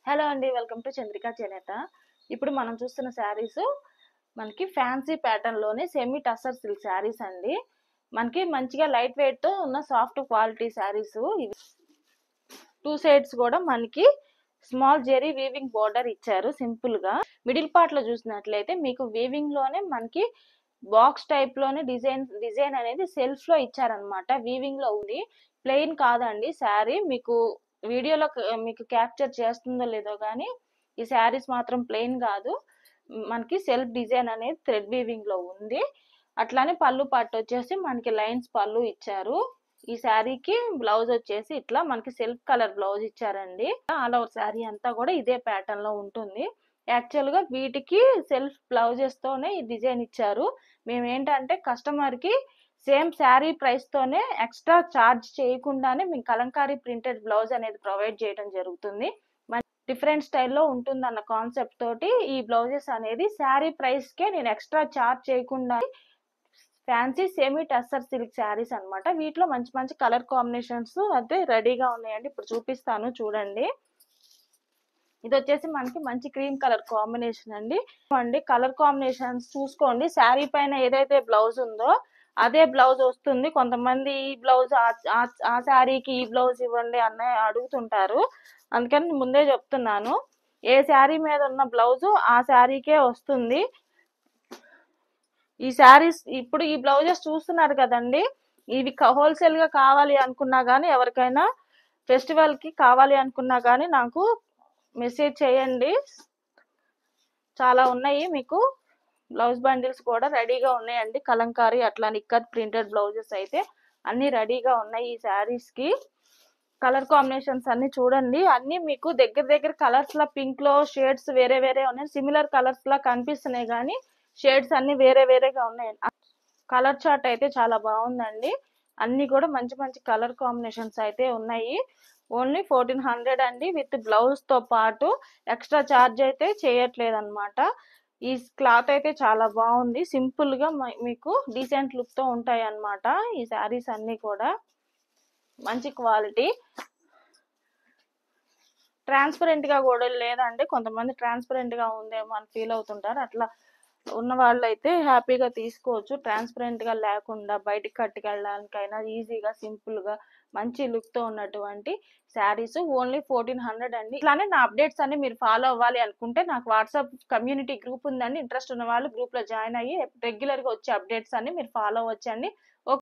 Hello అండి, welcome to Chandrika చేనేత. ఇప్పుడు మనం చూస్తున్న శారీస్ మనకి ఫ్యాన్సీ ప్యాటర్న్ లోనే సెమీ టస్సర్ సిల్క్ శారీస్ అండి. మనకి మంచిగా లైట్ వెయిట్ తో ఉన్న సాఫ్ట్ క్వాలిటీ శారీస్ ఇవి. టూ సైడ్స్ కూడా మనకి స్మాల్ జెరీ వీవింగ్ బోర్డర్ ఇచ్చారు సింపుల్ గా. మిడిల్ పార్ట్ లో చూసినట్లయితే మీకు వీవింగ్ లోనే మనకి బాక్స్ టైప్ లోనే డిజైన్ అనేది సెల్ఫ్ లో ఇచ్చారనమాట. వీవింగ్ లో ఉంది, ప్లెయిన్ కాదండి శారీ. వీడియోలో మీకు క్యాప్చర్ చేస్తుందో లేదో కానీ ఈ శారీస్ మాత్రం ప్లెయిన్ కాదు, మనకి సెల్ఫ్ డిజైన్ అనేది థ్రెడ్ వీవింగ్ లో ఉంది. అట్లానే పళ్ళు పట్టు వచ్చేసి మనకి లైన్స్ పళ్ళు ఇచ్చారు. ఈ శారీకి బ్లౌజ్ వచ్చేసి ఇట్లా మనకి సెల్ఫ్ కలర్ బ్లౌజ్ ఇచ్చారండి. ఆల్ ఓవర్ శారీ అంతా కూడా ఇదే ప్యాటర్న్ లో ఉంటుంది. యాక్చువల్ గా వీటికి సెల్ఫ్ బ్లౌజెస్ తోనే ఈ డిజైన్ ఇచ్చారు. మేము ఏంటంటే కస్టమర్ కి సేమ్ శారీ ప్రైస్ తోనే ఎక్స్ట్రా చార్జ్ చేయకుండానే మేము కలంకారీ ప్రింటెడ్ బ్లౌజ్ అనేది ప్రొవైడ్ చేయడం జరుగుతుంది. డిఫరెంట్ స్టైల్లో ఉంటుందన్న కాన్సెప్ట్ తోటి ఈ బ్లౌజెస్ అనేది శారీ ప్రైస్ కే నేను ఎక్స్ట్రా చార్జ్ చేయకుండా fancy semi tussar silk saris అనమాట. వీటిలో మంచి మంచి కలర్ కాంబినేషన్స్ అయితే రెడీగా ఉన్నాయండి. ఇప్పుడు చూపిస్తాను చూడండి. ఇది వచ్చేసి మనకి మంచి క్రీమ్ కలర్ కాంబినేషన్ అండి. కలర్ కాంబినేషన్స్ చూసుకోండి. శారీ పైన ఏదైతే బ్లౌజ్ ఉందో అదే బ్లౌజ్ వస్తుంది. కొంతమంది ఈ బ్లౌజ్ ఆ శారీకి ఈ బ్లౌజ్ ఇవ్వండి అన్న అడుగుతుంటారు. అందుకని ముందే చెప్తున్నాను, ఏ శారీ మీద ఉన్న బ్లౌజ్ ఆ శారీకే వస్తుంది. ఈ శారీస్ ఇప్పుడు ఈ బ్లౌజెస్ చూస్తున్నారు కదండి, ఇవి హోల్సేల్ గా కావాలి అనుకున్నా కానీ, ఎవరికైనా ఫెస్టివల్ కి కావాలి అనుకున్నా కానీ నాకు మెసేజ్ చేయండి. చాలా ఉన్నాయి, మీకు బ్లౌజ్ బండిల్స్ కూడా రెడీగా ఉన్నాయండి. కలంకారీ అట్లా నిక్కత్ ప్రింటెడ్ బ్లౌజెస్ అయితే అన్ని రెడీగా ఉన్నాయి. ఈ శారీస్ కి కలర్ కాంబినేషన్స్ అన్ని చూడండి. అన్ని మీకు దగ్గర కలర్స్ లా పింక్ లో షేడ్స్ వేరే వేరే ఉన్నాయి. సిమిలర్ కలర్స్ లా కనిపిస్తున్నాయి కానీ షేడ్స్ అన్ని వేరే వేరేగా ఉన్నాయి. కలర్ చార్ట్ అయితే చాలా బాగుందండి. అన్ని కూడా మంచి మంచి కలర్ కాంబినేషన్స్ అయితే ఉన్నాయి. ఓన్లీ 1400 అండి, విత్ బ్లౌజ్ తో పాటు. ఎక్స్ట్రా చార్జ్ అయితే చేయట్లేదు అనమాట. ఈ క్లాత్ అయితే చాలా బాగుంది. సింపుల్ గా మీకు డీసెంట్ లుక్ తో ఉంటాయి అన్నమాట. ఈ శారీస్ అన్ని కూడా మంచి క్వాలిటీ. ట్రాన్స్పరెంట్ గా కూడా లేదండి. కొంతమంది ట్రాన్స్పరెంట్ గా ఉందేమో అని ఫీల్ అవుతుంటారు. అట్లా ఉన్న వాళ్ళు అయితే హ్యాపీగా తీసుకోవచ్చు. ట్రాన్స్పరెంట్ గా లేకుండా బయటికి కట్టుకెళ్ళడానికైనా ఈజీగా సింపుల్ గా మంచి లుక్ తో ఉన్నటువంటి శారీస్ ఓన్లీ 1400 అండి. ఇట్లానే నా అప్డేట్స్ అన్ని మీరు ఫాలో అవ్వాలి అనుకుంటే నాకు వాట్సాప్ కమ్యూనిటీ గ్రూప్ ఉందండి. ఇంట్రెస్ట్ ఉన్న వాళ్ళు గ్రూప్ లో జాయిన్ అయ్యి రెగ్యులర్ గా వచ్చే అప్డేట్స్ అన్ని మీరు ఫాలో అవ్వచ్చండి.